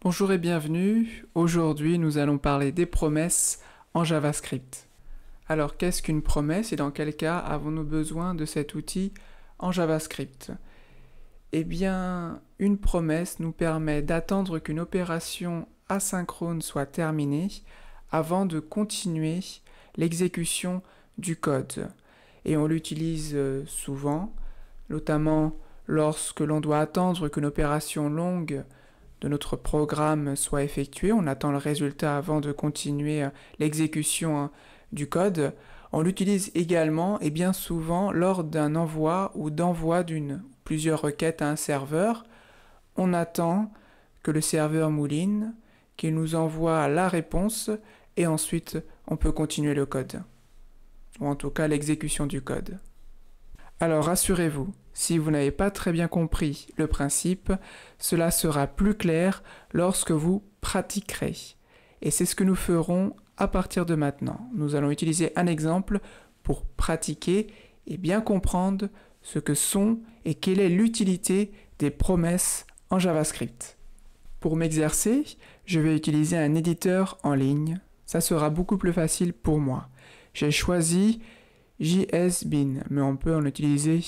Bonjour et bienvenue. Aujourd'hui, nous allons parler des promesses en JavaScript. Alors, qu'est-ce qu'une promesse et dans quel cas avons-nous besoin de cet outil en JavaScript? Eh bien, une promesse nous permet d'attendre qu'une opération asynchrone soit terminée avant de continuer l'exécution du code. Et on l'utilise souvent, notamment lorsque l'on doit attendre qu'une opération longue de notre programme soit effectuée. On attend le résultat avant de continuer l'exécution du code. On l'utilise également et bien souvent lors d'un envoi ou d'envoi d'une ou plusieurs requêtes à un serveur. On attend que le serveur mouline, qu'il nous envoie la réponse et ensuite on peut continuer le code, ou en tout cas l'exécution du code. Alors rassurez-vous, si vous n'avez pas très bien compris le principe, cela sera plus clair lorsque vous pratiquerez. Et c'est ce que nous ferons à partir de maintenant. Nous allons utiliser un exemple pour pratiquer et bien comprendre ce que sont et quelle est l'utilité des promesses en JavaScript. Pour m'exercer, je vais utiliser un éditeur en ligne. Ça sera beaucoup plus facile pour moi. J'ai choisi JSBin, mais on peut en utiliser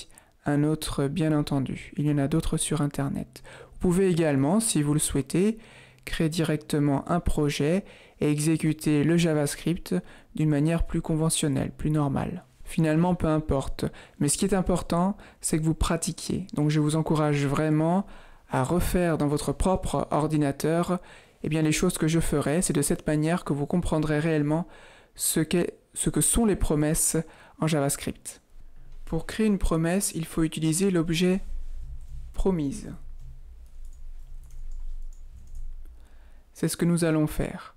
un autre bien entendu. Il y en a d'autres sur Internet. Vous pouvez également, si vous le souhaitez, créer directement un projet et exécuter le JavaScript d'une manière plus conventionnelle, plus normale. Finalement, peu importe. Mais ce qui est important, c'est que vous pratiquiez. Donc je vous encourage vraiment à refaire dans votre propre ordinateur les choses que je ferai. C'est de cette manière que vous comprendrez réellement ce que sont les promesses en JavaScript. Pour créer une promesse, il faut utiliser l'objet promise. C'est ce que nous allons faire.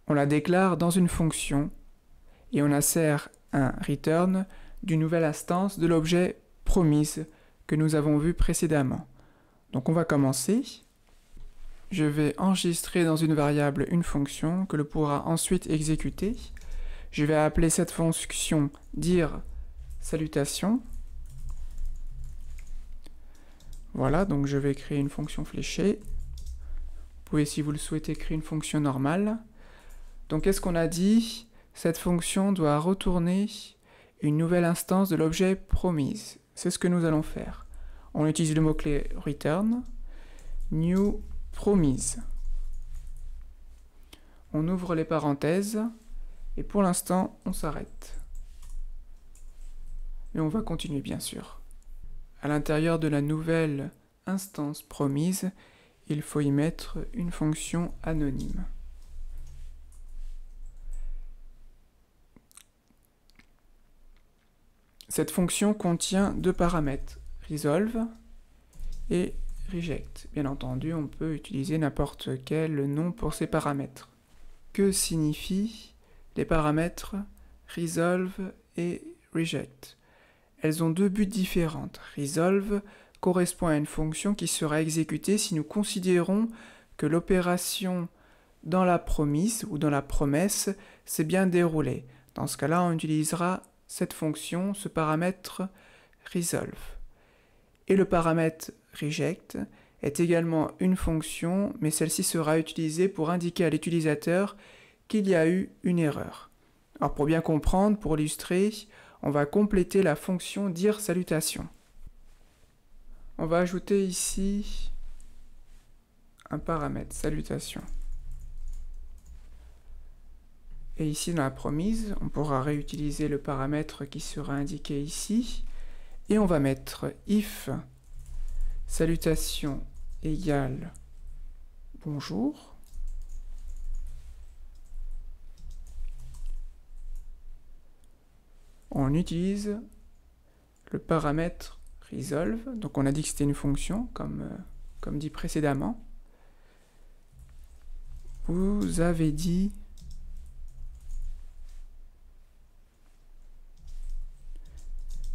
On la déclare dans une fonction et on insère un return d'une nouvelle instance de l'objet promise que nous avons vu précédemment. Donc on va commencer. Je vais enregistrer dans une variable une fonction que l'on pourra ensuite exécuter. Je vais appeler cette fonction dire salutation. Voilà, donc je vais créer une fonction fléchée. Vous pouvez, si vous le souhaitez, créer une fonction normale. Donc, qu'est-ce qu'on a dit? Cette fonction doit retourner une nouvelle instance de l'objet promise. C'est ce que nous allons faire. On utilise le mot-clé return, new promise. On ouvre les parenthèses et pour l'instant, on s'arrête. Et on va continuer bien sûr. À l'intérieur de la nouvelle instance promise, il faut y mettre une fonction anonyme. Cette fonction contient deux paramètres, resolve et reject. Bien entendu, on peut utiliser n'importe quel nom pour ces paramètres. Que signifient les paramètres resolve et reject? Elles ont deux buts différents. Resolve correspond à une fonction qui sera exécutée si nous considérons que l'opération dans la promise ou dans la promesse s'est bien déroulée. Dans ce cas-là, on utilisera cette fonction, ce paramètre resolve. Et le paramètre reject est également une fonction, mais celle-ci sera utilisée pour indiquer à l'utilisateur qu'il y a eu une erreur. Alors pour bien comprendre, pour illustrer, on va compléter la fonction dire salutation. On va ajouter ici un paramètre salutation. Et ici dans la promise, on pourra réutiliser le paramètre qui sera indiqué ici. Et on va mettre if salutation égale bonjour. On utilise le paramètre resolve, donc on a dit que c'était une fonction, comme dit précédemment. Vous avez dit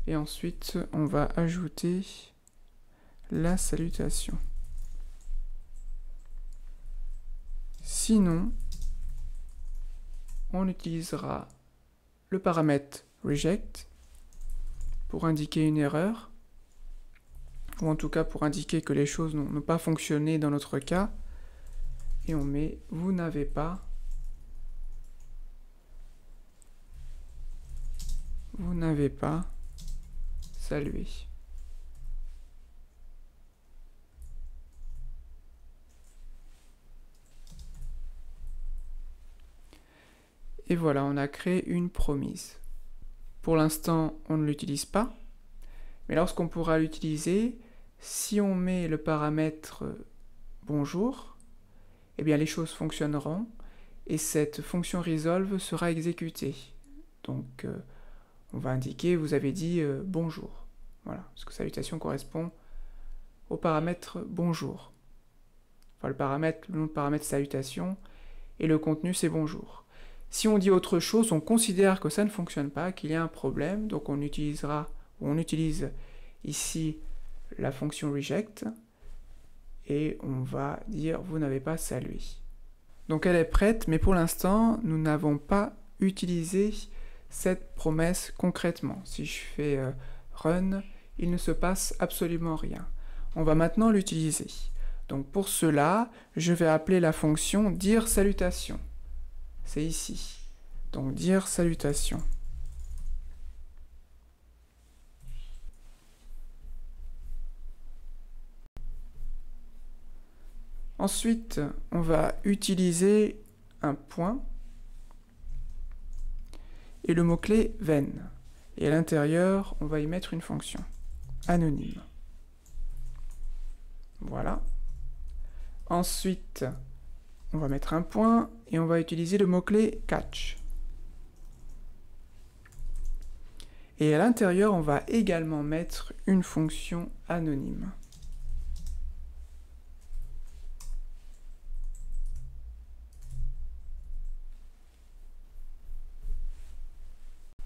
et ensuite on va ajouter la salutation. Sinon, on utilisera le paramètre reject pour indiquer une erreur, ou en tout cas pour indiquer que les choses n'ont pas fonctionné dans notre cas, et on met vous n'avez pas salué. Et voilà, on a créé une promise. Pour l'instant, on ne l'utilise pas, mais lorsqu'on pourra l'utiliser, si on met le paramètre bonjour, eh bien les choses fonctionneront et cette fonction resolve sera exécutée. Donc on va indiquer, vous avez dit bonjour. Voilà, parce que salutation correspond au paramètre bonjour. Enfin le nom de paramètre salutation et le contenu c'est bonjour. Si on dit autre chose, on considère que ça ne fonctionne pas, qu'il y a un problème, donc on utilise ici la fonction reject et on va dire vous n'avez pas salué. Donc elle est prête, mais pour l'instant nous n'avons pas utilisé cette promesse concrètement. Si je fais run, il ne se passe absolument rien. On va maintenant l'utiliser. Donc pour cela, je vais appeler la fonction dire salutation. C'est ici. Donc dire salutation. Ensuite, on va utiliser un point et le mot-clé ven. Et à l'intérieur, on va y mettre une fonction anonyme. Voilà. Ensuite, on va mettre un point et on va utiliser le mot-clé catch. Et à l'intérieur, on va également mettre une fonction anonyme.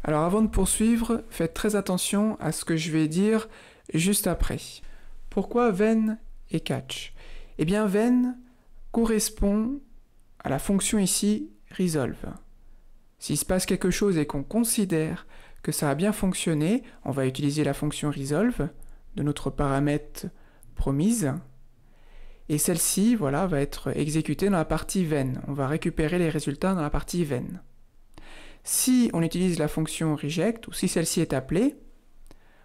Alors avant de poursuivre, faites très attention à ce que je vais dire juste après. Pourquoi ven et catch? Eh bien ven correspond à la fonction ici resolve. S'il se passe quelque chose et qu'on considère que ça a bien fonctionné, on va utiliser la fonction resolve de notre paramètre promise. Et celle-ci, voilà, va être exécutée dans la partie ven. On va récupérer les résultats dans la partie ven. Si on utilise la fonction reject, ou si celle-ci est appelée,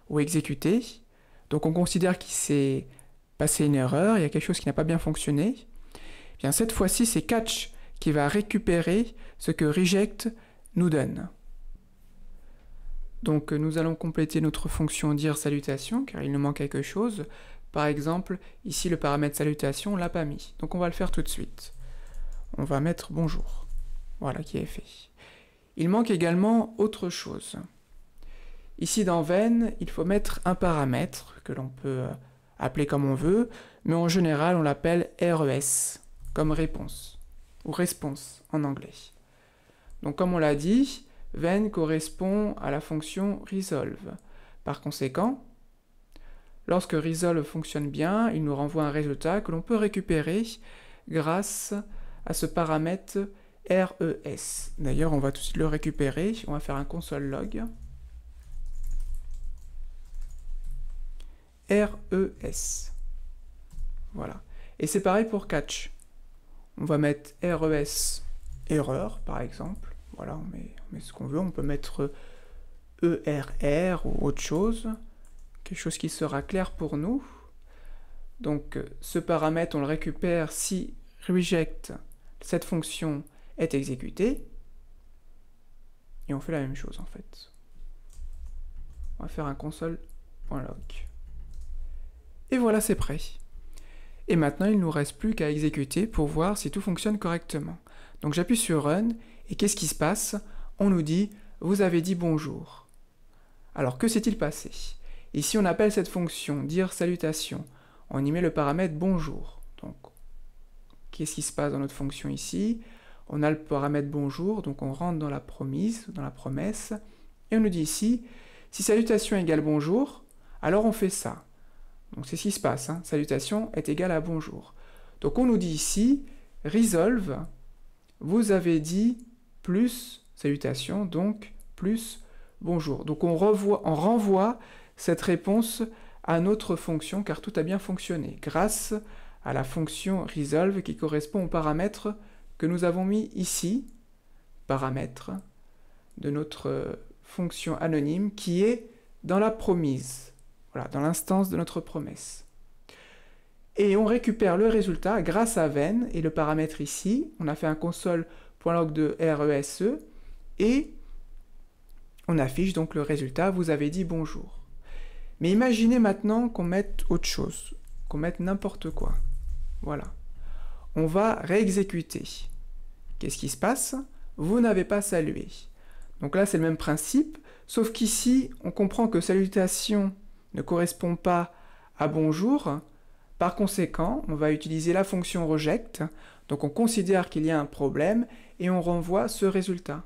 ou exécutée, donc on considère qu'il s'est passé une erreur, il y a quelque chose qui n'a pas bien fonctionné, eh bien cette fois-ci c'est catch qui va récupérer ce que reject nous donne. Donc nous allons compléter notre fonction dire salutation, car il nous manque quelque chose. Par exemple, ici le paramètre salutation, on ne l'a pas mis. Donc on va le faire tout de suite. On va mettre bonjour. Voilà qui est fait. Il manque également autre chose. Ici dans ven, il faut mettre un paramètre que l'on peut appeler comme on veut, mais en général on l'appelle res, comme réponse, ou response en anglais. Donc comme on l'a dit, ven correspond à la fonction resolve. Par conséquent, lorsque resolve fonctionne bien, il nous renvoie un résultat que l'on peut récupérer grâce à ce paramètre res. D'ailleurs, on va tout de suite le récupérer. On va faire un console log. res. Voilà. Et c'est pareil pour catch. On va mettre res erreur, par exemple. Voilà, on met ce qu'on veut. On peut mettre err ou autre chose. Quelque chose qui sera clair pour nous. Donc, ce paramètre, on le récupère si reject, cette fonction, est exécutée. Et on fait la même chose, en fait. On va faire un console.log. Et voilà, c'est prêt. Et maintenant, il ne nous reste plus qu'à exécuter pour voir si tout fonctionne correctement. Donc j'appuie sur Run, et qu'est-ce qui se passe? On nous dit « Vous avez dit bonjour ». Alors que s'est-il passé? Ici, on appelle cette fonction « dire salutation ». On y met le paramètre « bonjour ». Donc, qu'est-ce qui se passe dans notre fonction ici? On a le paramètre « bonjour », donc on rentre dans la promise, dans la promesse, et on nous dit ici « Si salutation égale bonjour, alors on fait ça ». Donc c'est ce qui se passe, hein. Salutation est égale à bonjour. Donc on nous dit ici, resolve, vous avez dit plus salutation, donc plus bonjour. Donc on renvoie cette réponse à notre fonction, car tout a bien fonctionné, grâce à la fonction resolve qui correspond au paramètre que nous avons mis ici, paramètre de notre fonction anonyme qui est dans la promise, voilà, dans l'instance de notre promesse. Et on récupère le résultat grâce à Venn et le paramètre ici. On a fait un console.log de RESE et on affiche donc le résultat, vous avez dit bonjour. Mais imaginez maintenant qu'on mette autre chose, qu'on mette n'importe quoi. Voilà. On va réexécuter. Qu'est-ce qui se passe? Vous n'avez pas salué. Donc là, c'est le même principe, sauf qu'ici, on comprend que salutation ne correspond pas à bonjour. Par conséquent, on va utiliser la fonction reject. Donc on considère qu'il y a un problème et on renvoie ce résultat.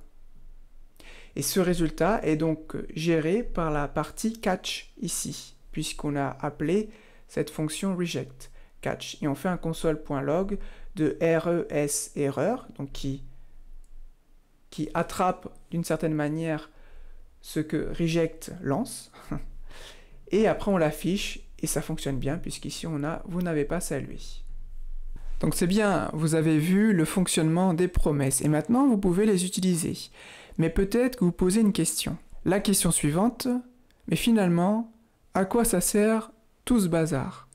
Et ce résultat est donc géré par la partie catch ici, puisqu'on a appelé cette fonction reject, catch. Et on fait un console.log de RES erreur, donc qui attrape d'une certaine manière ce que reject lance. Et après on l'affiche et ça fonctionne bien, puisqu'ici on a « vous n'avez pas salué ». Donc c'est bien, vous avez vu le fonctionnement des promesses, et maintenant vous pouvez les utiliser. Mais peut-être que vous posez une question. La question suivante, mais finalement, à quoi ça sert tout ce bazar?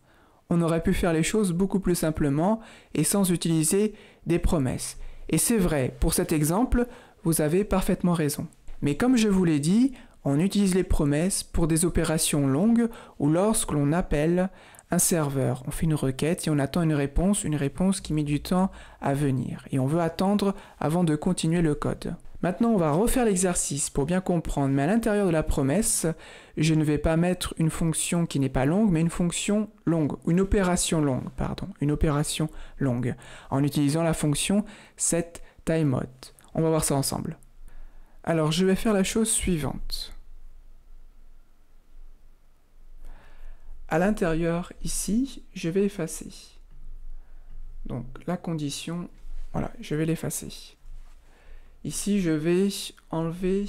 On aurait pu faire les choses beaucoup plus simplement et sans utiliser des promesses. Et c'est vrai, pour cet exemple, vous avez parfaitement raison. Mais comme je vous l'ai dit, on utilise les promesses pour des opérations longues ou lorsque l'on appelle un serveur. On fait une requête et on attend une réponse qui met du temps à venir. Et on veut attendre avant de continuer le code. Maintenant, on va refaire l'exercice pour bien comprendre, mais à l'intérieur de la promesse, je ne vais pas mettre une fonction qui n'est pas longue, mais une fonction longue, une opération longue, en utilisant la fonction setTimeout. On va voir ça ensemble. Alors, je vais faire la chose suivante. À l'intérieur, ici, je vais effacer. Donc, la condition, voilà, je vais l'effacer. Ici, je vais enlever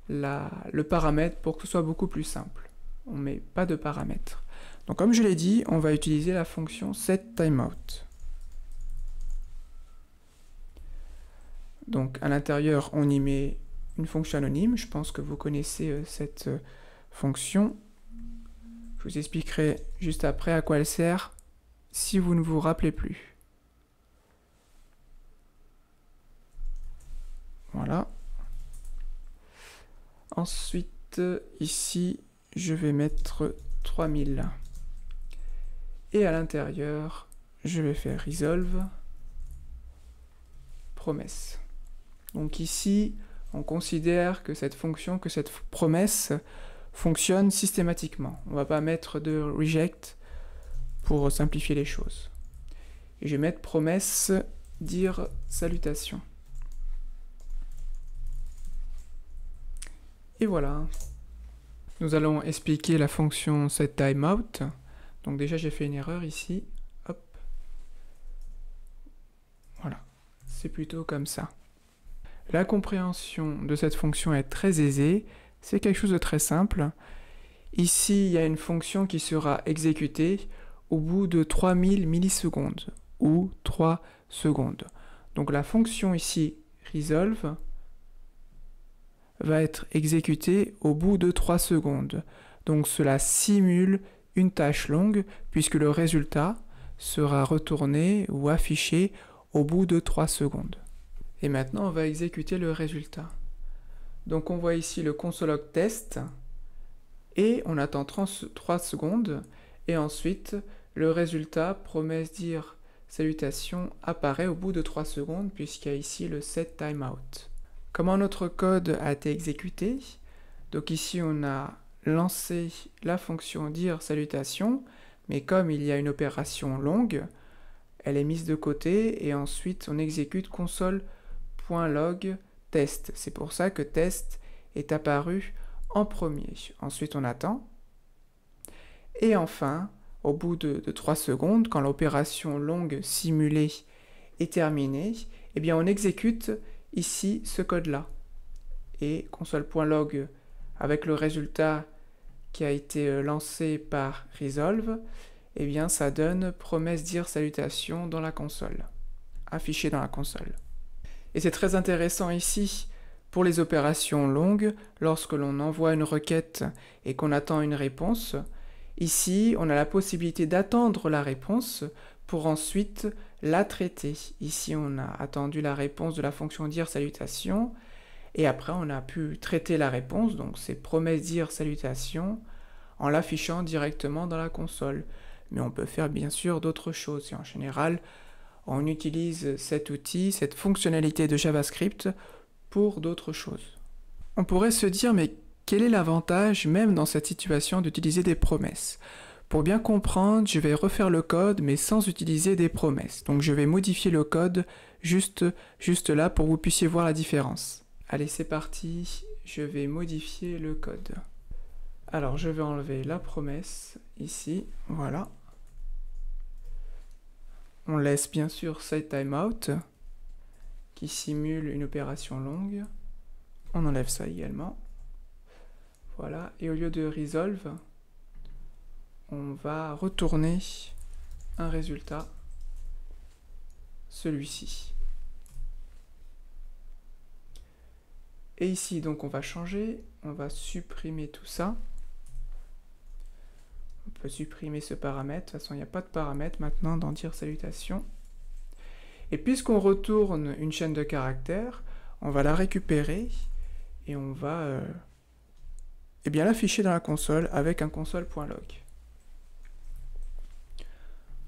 le paramètre pour que ce soit beaucoup plus simple. On ne met pas de paramètre. Donc, comme je l'ai dit, on va utiliser la fonction setTimeout. Donc, à l'intérieur, on y met une fonction anonyme. Je pense que vous connaissez cette fonction. Je vous expliquerai juste après à quoi elle sert, si vous ne vous rappelez plus. Voilà. Ensuite, ici, je vais mettre 3000. Et à l'intérieur, je vais faire resolve promesse. Donc ici, on considère que cette fonction, que cette promesse fonctionne systématiquement. On ne va pas mettre de reject pour simplifier les choses. Et je vais mettre promesse dire salutation. Et voilà. Nous allons expliquer la fonction setTimeout. Donc déjà j'ai fait une erreur ici. Hop. Voilà. C'est plutôt comme ça. La compréhension de cette fonction est très aisée. C'est quelque chose de très simple. Ici, il y a une fonction qui sera exécutée au bout de 3000 millisecondes ou 3 secondes. Donc la fonction ici, resolve, va être exécutée au bout de 3 secondes. Donc cela simule une tâche longue puisque le résultat sera retourné ou affiché au bout de 3 secondes. Et maintenant, on va exécuter le résultat. Donc on voit ici le console.log test et on attend 3 secondes et ensuite le résultat promesse dire salutation apparaît au bout de 3 secondes puisqu'il y a ici le setTimeout. Comment notre code a été exécuté? Donc ici on a lancé la fonction dire salutation, mais comme il y a une opération longue, elle est mise de côté et ensuite on exécute console.log test. C'est pour ça que test est apparu en premier. Ensuite on attend. Et enfin, au bout de 3 secondes, quand l'opération longue simulée est terminée, eh bien on exécute ici ce code-là. Et console.log avec le résultat qui a été lancé par resolve, eh bien ça donne promesse dire salutation dans la console, affiché dans la console. Et c'est très intéressant ici pour les opérations longues, lorsque l'on envoie une requête et qu'on attend une réponse. Ici, on a la possibilité d'attendre la réponse pour ensuite la traiter. Ici, on a attendu la réponse de la fonction dire salutation, et après on a pu traiter la réponse, donc c'est promesse dire salutation, en l'affichant directement dans la console. Mais on peut faire bien sûr d'autres choses, et en général, on utilise cet outil, cette fonctionnalité de JavaScript pour d'autres choses. On pourrait se dire, mais quel est l'avantage, même dans cette situation, d'utiliser des promesses? Pour bien comprendre, je vais refaire le code, mais sans utiliser des promesses. Donc je vais modifier le code juste là pour que vous puissiez voir la différence. Allez, c'est parti, je vais modifier le code. Alors je vais enlever la promesse, ici, voilà. On laisse bien sûr setTimeout, qui simule une opération longue. On enlève ça également. Voilà, et au lieu de resolve, on va retourner un résultat, celui-ci. Et ici, donc, on va changer, on va supprimer tout ça. On peut supprimer ce paramètre, de toute façon, il n'y a pas de paramètre maintenant dans dire salutation. Et puisqu'on retourne une chaîne de caractères, on va la récupérer et on va l'afficher dans la console avec un console.log.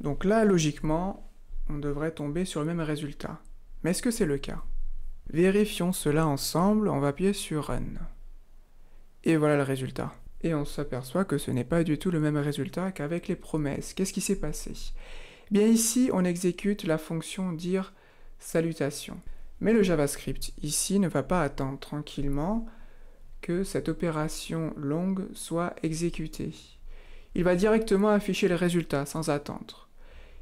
Donc là, logiquement, on devrait tomber sur le même résultat. Mais est-ce que c'est le cas? Vérifions cela ensemble, on va appuyer sur Run. Et voilà le résultat. Et on s'aperçoit que ce n'est pas du tout le même résultat qu'avec les promesses. Qu'est-ce qui s'est passé? Bien ici, on exécute la fonction dire salutation. Mais le JavaScript ici ne va pas attendre tranquillement que cette opération longue soit exécutée. Il va directement afficher le résultat sans attendre.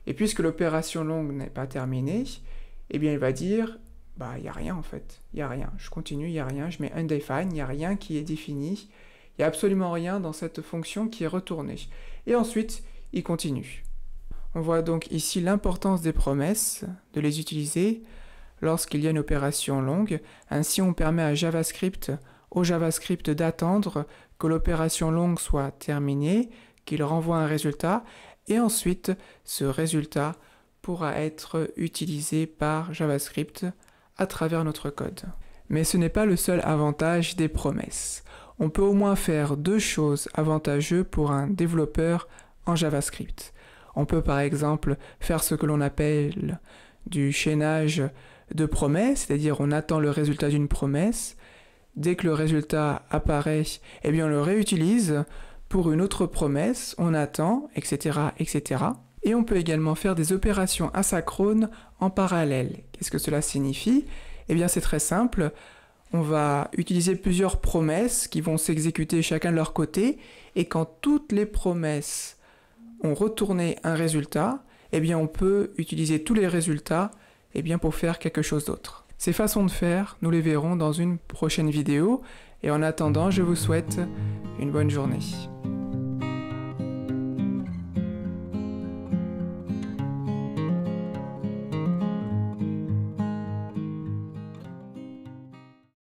Et puisque l'opération longue n'est pas terminée, eh bien il va dire, bah il n'y a rien en fait, il n'y a rien. Je continue, il n'y a rien, je mets undefined, il n'y a rien qui est défini, il n'y a absolument rien dans cette fonction qui est retournée. Et ensuite, il continue. On voit donc ici l'importance des promesses, de les utiliser lorsqu'il y a une opération longue. Ainsi, on permet au JavaScript d'attendre que l'opération longue soit terminée, qu'il renvoie un résultat, et ensuite, ce résultat pourra être utilisé par JavaScript à travers notre code. Mais ce n'est pas le seul avantage des promesses. On peut au moins faire deux choses avantageuses pour un développeur en JavaScript. On peut par exemple faire ce que l'on appelle du chaînage de promesses, c'est-à-dire on attend le résultat d'une promesse. Dès que le résultat apparaît, eh bien on le réutilise pour une autre promesse, on attend, etc., etc. Et on peut également faire des opérations asynchrones en parallèle. Qu'est-ce que cela signifie? Eh bien c'est très simple. On va utiliser plusieurs promesses qui vont s'exécuter chacun de leur côté, et quand toutes les promesses ont retourné un résultat, eh bien on peut utiliser tous les résultats pour faire quelque chose d'autre. Ces façons de faire, nous les verrons dans une prochaine vidéo, et en attendant, je vous souhaite une bonne journée.